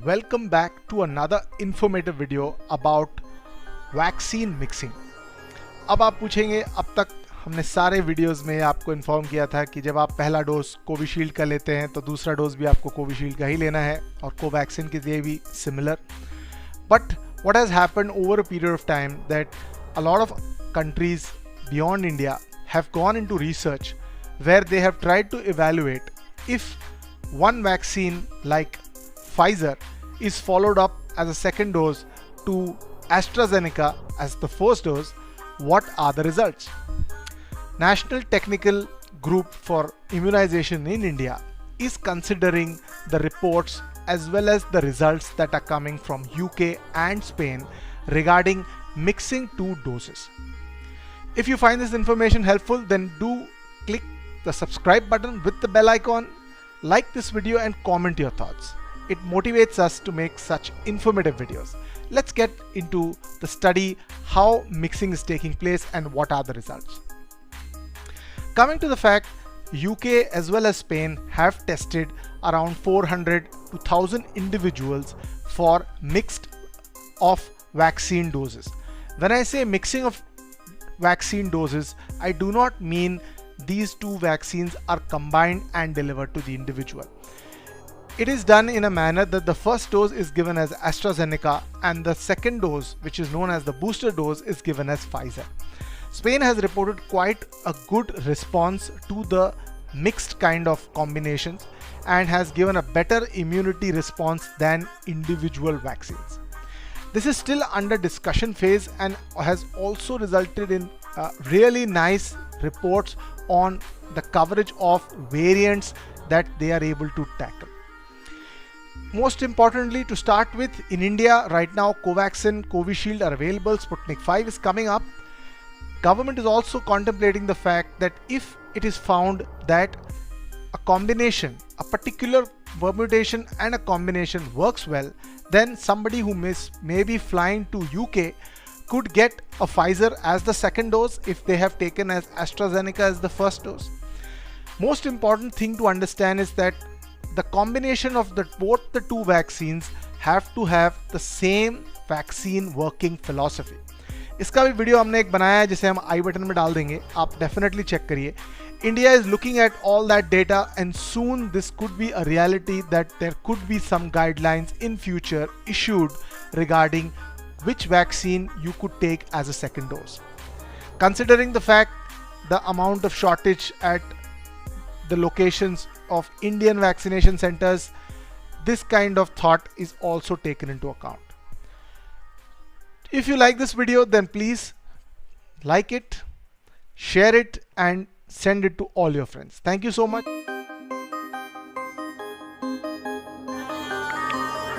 Welcome back to another informative video about vaccine mixing. अब आप पूछेंगे, अब तक हमने सारे वीडियोस में आपको इन्फॉर्म किया था कि जब आप पहला डोज कोविशील्ड का लेते हैं तो दूसरा डोज भी आपको कोविशील्ड का ही लेना है और कोवैक्सीन के लिए भी similar. But what has happened over a period of time that a lot of countries beyond India have gone into research where they have tried to evaluate if one vaccine like Pfizer is followed up as a second dose to AstraZeneca as the first dose, what are the results? National Technical Group for Immunization in India is considering the reports as well as the results that are coming from UK and Spain regarding mixing two doses. If you find this information helpful, then do click the subscribe button with the bell icon, like this video and comment your thoughts. It motivates us to make such informative videos. Let's get into the study, how mixing is taking place and what are the results. Coming to the fact, UK as well as Spain have tested around 400 to 1000 individuals for mixed of vaccine doses. When I say mixing of vaccine doses, I do not mean these two vaccines are combined and delivered to the individual. It is done in a manner that the first dose is given as AstraZeneca and the second dose, which is known as the booster dose, is given as Pfizer. Spain has reported quite a good response to the mixed kind of combinations and has given a better immunity response than individual vaccines. This is still under discussion phase and has also resulted in really nice reports on the coverage of variants that they are able to tackle. Most importantly, to start with, in India right now Covaxin, Covishield are available, Sputnik 5 is coming up. Government is also contemplating the fact that if it is found that a combination, a particular permutation and a combination works well, then somebody who may be flying to UK could get a Pfizer as the second dose if they have taken as AstraZeneca as the first dose. Most important thing to understand is that the combination of both the two vaccines have to have the same vaccine working philosophy. इसका भी video हमने एक बनाया है जिसे हम आई button में डाल देंगे, आप डेफिनेटली चेक करिए. India is looking at all that data and soon this could be a reality that there could be some guidelines in future issued regarding which vaccine you could take as a second dose. Considering the fact the amount of shortage at the locations of Indian vaccination centers, this kind of thought is also taken into account. If you like this video, then please like it, share it and send it to all your friends. Thank you so much.